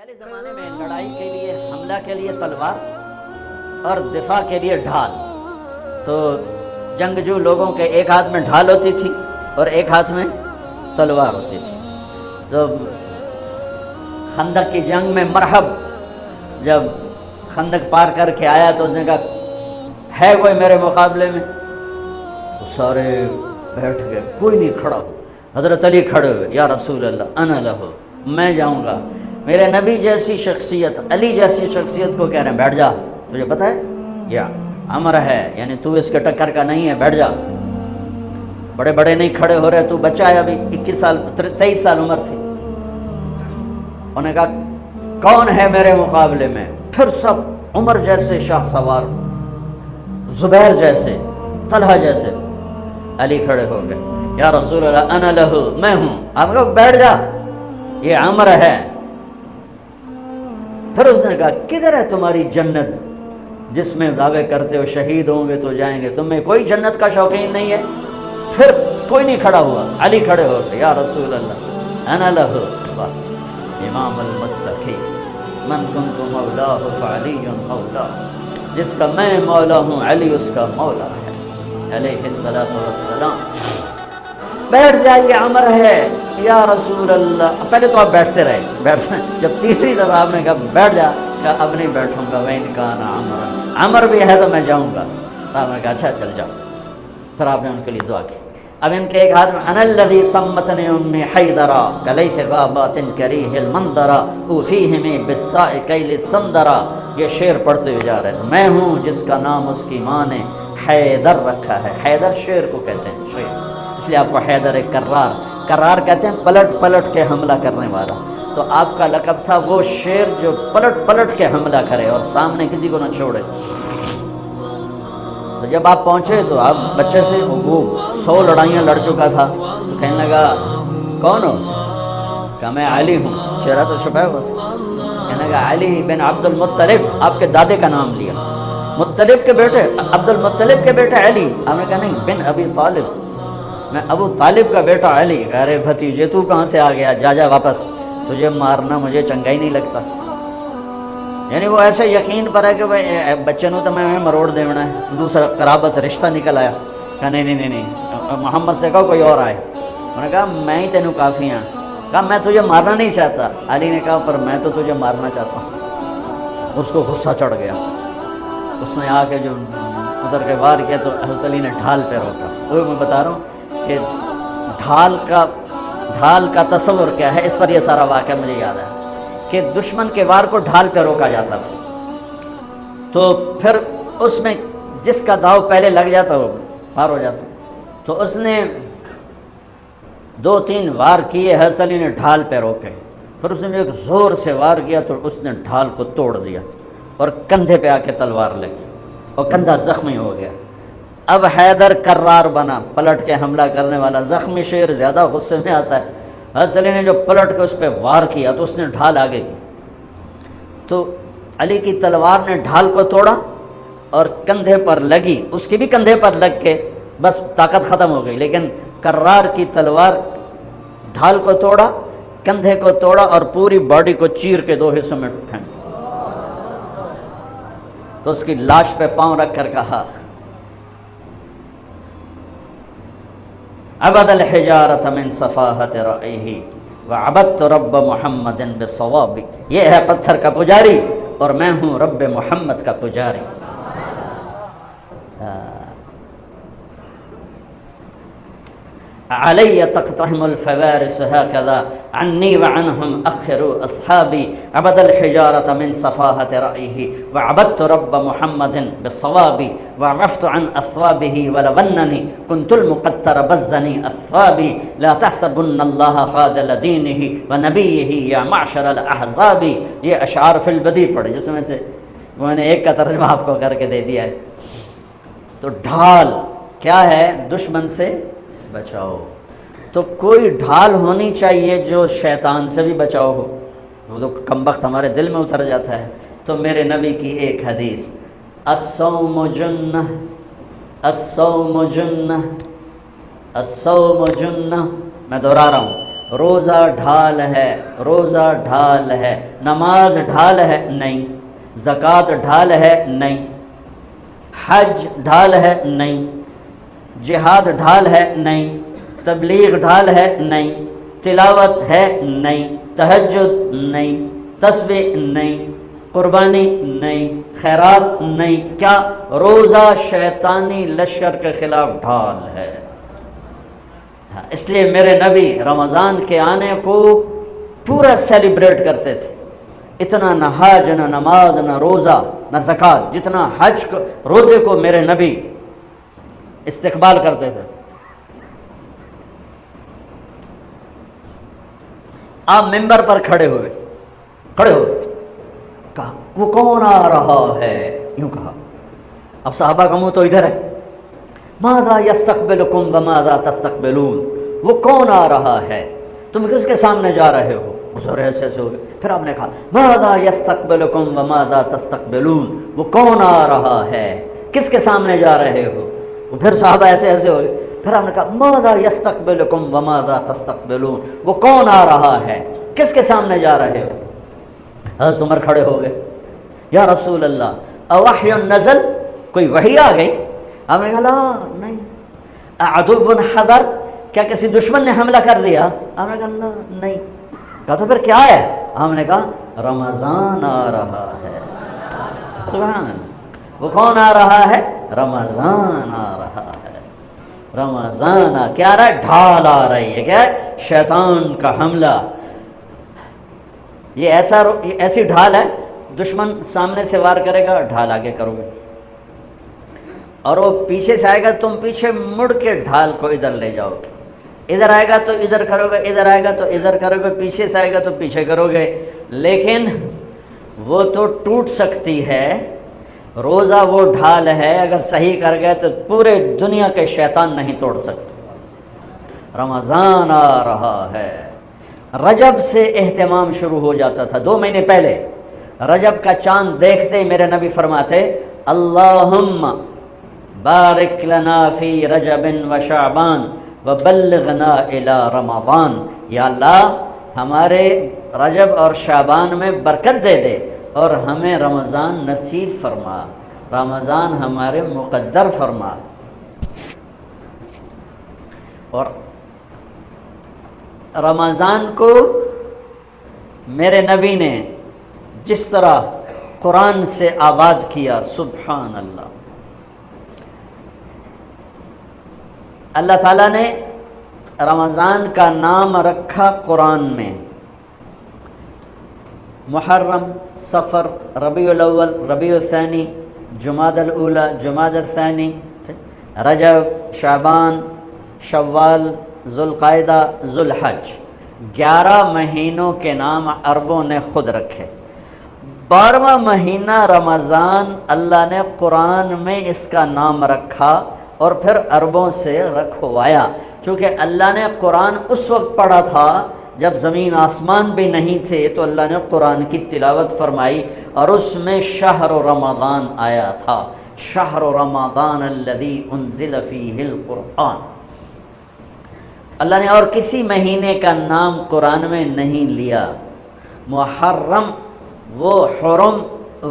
پہلے زمانے میں لڑائی کے لیے حملہ کے لیے تلوار اور دفاع کے لیے ڈھال. تو جنگجو لوگوں کے ایک ہاتھ میں ڈھال ہوتی تھی اور ایک ہاتھ میں تلوار ہوتی تھی. تو خندق کی جنگ میں مرحب جب خندق پار کر کے آیا تو اس نے کہا ہے کوئی میرے مقابلے میں؟ تو سارے بیٹھ گئے, کوئی نہیں کھڑا. حضرت علی کھڑے ہوئے, یا رسول اللہ انا لہو, میں جاؤں گا. میرے نبی جیسی شخصیت, علی جیسی شخصیت کو کہہ رہے ہیں بیٹھ جا, تجھے پتہ ہے یا امر ہے, یعنی تو اس کے ٹکر کا نہیں ہے, بیٹھ جا. بڑے بڑے نہیں کھڑے ہو رہے, تو بچہ ہے ابھی 21 سال 23 سال عمر تھی. انہوں نے کہا کون ہے میرے مقابلے میں؟ پھر سب عمر جیسے شاہ سوار, زبیر جیسے, طلحہ جیسے. علی کھڑے ہو گئے, یا رسول اللہ انا لہو, میں ہوں. آپ کہو بیٹھ جا, یہ امر ہے. پھر اس نے کہا کدھر ہے تمہاری جنت جس میں دعوے کرتے ہو شہید ہوں گے تو جائیں گے, تمہیں کوئی جنت کا شوقین نہیں ہے؟ پھر کوئی نہیں کھڑا ہوا. علی کھڑے ہو گئے, یا رسول اللہ انا لہو, امام المتقی من کنت مولاہ فعلی مولا, جس کا میں مولا ہوں علی اس کا مولا ہے علیہ الصلاۃ والسلام. بیٹھ جائیے, امر ہے یا رسول اللہ. پہلے تو آپ بیٹھتے رہے, جب تیسری دفعہ آپ نے کہا بیٹھ جا, کہا اب نہیں بیٹھوں گا. وَإِنْ كَانَ عَمْرًا, امر بھی ہے تو میں جاؤں گا. تو آپ نے کہا اچھا چل جاؤ. پھر آپ نے ان کے لیے دعا کی. اب ان کے ایک ہاتھ میں انا الذی سمتنی امی حیدرا کلیث غابات کریہ المنظرا اوفیہم بالساء کیل السندرا. یہ شعر پڑھتے ہوئے جا رہے ہیں. میں ہوں جس کا نام اس کی ماں نے حیدر رکھا ہے. حیدر شعر کو کہتے ہیں, شعر, اس لیے آپ کو حیدر کرار, کرار کہتے ہیں پلٹ پلٹ کے حملہ کرنے والا. تو آپ کا لقب تھا وہ شیر جو پلٹ پلٹ کے حملہ کرے اور سامنے کسی کو نہ چھوڑے. تو جب آپ پہنچے تو آپ بچے سے, وہ 100 لڑائیاں لڑ چکا تھا, تو کہنے لگا کون ہو؟ کہا میں علی ہوں. چہرہ تو چھپایا ہوا تھا. کہنے لگا علی بن عبد المطلب, آپ کے دادے کا نام لیا. مطلب کے بیٹے, عبد المطلب کے بیٹے علی. آپ نے کہا نہیں, بن ابی طالب, میں ابو طالب کا بیٹا علی. ارے بھتیجے تو کہاں سے آ گیا, جا جا واپس, تجھے مارنا مجھے چنگا ہی نہیں لگتا. یعنی وہ ایسے یقین پر ہے کہ بھائی بچے نو تو میں مروڑ دینا ہے. دوسرا قرابت رشتہ نکل آیا. کہا نہیں, محمد سے کہو کوئی اور آئے. انہوں نے کہا میں ہی تینوں کافی ہاں. کہا میں تجھے مارنا نہیں چاہتا. علی نے کہا پر میں تو تجھے مارنا چاہتا ہوں. اس کو غصہ چڑھ گیا. اس نے آ کے جو ادھر کے وار کیا تو حضرت علی نے ڈھال پہ روکا. وہ میں بتا رہا ہوں کہ ڈھال کا تصور کیا ہے, اس پر یہ سارا واقعہ مجھے یاد ہے کہ دشمن کے وار کو ڈھال پہ روکا جاتا تھا. تو پھر اس میں جس کا داؤ پہلے لگ جاتا وہ پار ہو جاتا. تو اس نے 2-3 وار کیے, حضرت علی نے ڈھال پہ روکے. پھر اس نے ایک زور سے وار کیا تو اس نے ڈھال کو توڑ دیا اور کندھے پہ آ کے تلوار لگی اور کندھا زخمی ہو گیا. اب حیدر کرار بنا, پلٹ کے حملہ کرنے والا. زخمی شیر زیادہ غصے میں آتا ہے. حضرت علی نے جو پلٹ کے اس پہ وار کیا تو اس نے ڈھال آگے کی. تو علی کی تلوار نے ڈھال کو توڑا اور کندھے پر لگی, اس کی بھی کندھے پر لگ کے بس طاقت ختم ہو گئی. لیکن کرار کی تلوار ڈھال کو توڑا, کندھے کو توڑا اور پوری باڈی کو چیر کے 2 حصوں میں پھینک. تو اس کی لاش پہ پاؤں رکھ کر کہا عبد الحجارۃ من صفاحت رأیہ وعبدت رب محمد بالصواب. یہ ہے پتھر کا پجاری اور میں ہوں رب محمد کا پجاری. علی تقتحم الفوارس هكذا عني وعنهم أخروا أصحابي عبد الحجارة من صفاحة رأيه وعبدت رب محمد بالصواب وعرفت عن أثوابه ولونني كنت المقتر بزني أثوابي لا تحسبن الله خاذل دينه ونبيه يا معشر الأحزاب. یہ اشعار فی البدی پڑھے جس میں سے میں نے ایک کا ترجمہ آپ کو کر کے دے دیا ہے. تو ڈھال کیا ہے؟ دشمن سے بچاؤ. تو کوئی ڈھال ہونی چاہیے جو شیطان سے بھی بچاؤ ہو. وہ تو کم بخت ہمارے دل میں اتر جاتا ہے. تو میرے نبی کی ایک حدیث, الصوم جنہ, الصوم جنہ, الصوم جنہ. میں دہرا رہا ہوں, روزہ ڈھال ہے، روزہ ڈھال ہے، نماز ڈھال ہے نہیں، زکوٰۃ ڈھال ہے نہیں، حج ڈھال ہے نہیں، جہاد ڈھال ہے نہیں، تبلیغ ڈھال ہے نہیں، تلاوت ہے نہیں، تہجد نہیں، تسبیح نہیں، قربانی نہیں، خیرات نہیں، کیا؟ روزہ شیطانی لشکر کے خلاف ڈھال ہے۔ اس لیے میرے نبی رمضان کے آنے کو پورا سیلیبریٹ کرتے تھے، اتنا نہ حج نہ نماز نہ روزہ نہ زکوٰۃ جتنا حج کو روزے کو میرے نبی استقبال کرتے تھے۔ آپ ممبر پر کھڑے ہوئے کہا وہ کون آ رہا ہے، یوں کہا۔ اب صحابہ کا منہ تو ادھر ہے، ماذا یستقبلکم وماذا تستقبلون، وہ کون آ رہا ہے، تم کس کے سامنے جا رہے ہو؟ حضور ایسے ہو گئے۔ پھر آپ نے کہا ماذا یستقبلکم وماذا تستقبلون، وہ کون آ رہا ہے، کس کے سامنے جا رہے ہو؟ پھر صحابہ ایسے ہو گئے۔ پھر آپ نے کہا ماذا یستقبلکم وماذا تستقبلون، وہ کون آ رہا ہے، کس کے سامنے جا رہے ہو؟ حضرت عمر کھڑے ہو گئے، یا رسول اللہ اوحی نزل، کوئی وحی آ گئی؟ آپ نے کہا لا نہیں۔ اعدو حضر، کیا کسی دشمن نے حملہ کر دیا؟ آپ نے کہا لا نہیں۔ کہا تو پھر کیا ہے؟ ہم نے کہا رمضان آ رہا ہے۔ سبحان اللہ، وہ کون آ رہا ہے؟ رمضان آ رہا ہے۔ رمضان کیا آ رہا ہے؟ ڈھال آ رہی ہے، کیا ہے؟ شیطان کا حملہ۔ یہ ایسی ڈھال ہے، دشمن سامنے سے وار کرے گا، ڈھال آگے کرو گے، اور وہ پیچھے سے آئے گا، تم پیچھے مڑ کے ڈھال کو ادھر لے جاؤ گے، ادھر آئے گا تو ادھر کرو گے، ادھر آئے گا تو ادھر کرو گے، پیچھے سے آئے گا تو پیچھے کرو گے، لیکن وہ تو ٹوٹ سکتی ہے۔ روزہ وہ ڈھال ہے، اگر صحیح کر گئے تو پورے دنیا کے شیطان نہیں توڑ سکتے۔ رمضان آ رہا ہے۔ رجب سے اہتمام شروع ہو جاتا تھا، 2 مہینے پہلے رجب کا چاند دیکھتے ہی میرے نبی فرماتے اللہم بارک لنا فی رجب و شعبان وبلغنا الی رمضان، یا اللہ ہمارے رجب اور شعبان میں برکت دے دے اور ہمیں رمضان نصیب فرما، رمضان ہمارے مقدر فرما۔ اور رمضان کو میرے نبی نے جس طرح قرآن سے آباد کیا، سبحان اللہ، اللہ تعالیٰ نے رمضان کا نام رکھا قرآن میں، محرم، صفر، ربیع الاول، ربیع الثانی، جمادی الاولی، جمادی الثانی، رجب، شعبان، شوال، ذوالقعدہ، ذوالحج، 11 مہینوں کے نام عربوں نے خود رکھے۔ 12واں مہینہ رمضان اللہ نے قرآن میں اس کا نام رکھا اور پھر عربوں سے رکھوایا، چونکہ اللہ نے قرآن اس وقت پڑھا تھا جب زمین آسمان بھی نہیں تھے، تو اللہ نے قرآن کی تلاوت فرمائی اور اس میں شہر رمضان آیا تھا، شہر رمضان الذی انزل فیہ القرآن۔ اللہ نے اور کسی مہینے کا نام قرآن میں نہیں لیا۔ محرم، وہ حرم،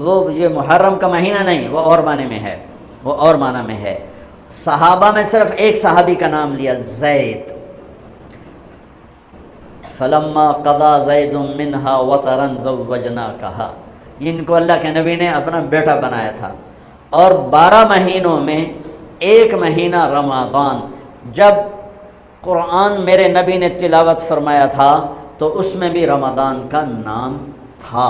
وہ یہ محرم کا مہینہ نہیں، وہ اور معنی میں ہے، وہ اور معنی میں ہے۔ صحابہ میں صرف ایک صحابی کا نام لیا، زید، فلما قضا زید منہا وطرا زوجناکہا، ان کو اللہ کے نبی نے اپنا بیٹا بنایا تھا۔ اور 12 مہینوں میں ایک مہینہ رمضان، جب قرآن میرے نبی نے تلاوت فرمایا تھا تو اس میں بھی رمضان کا نام تھا،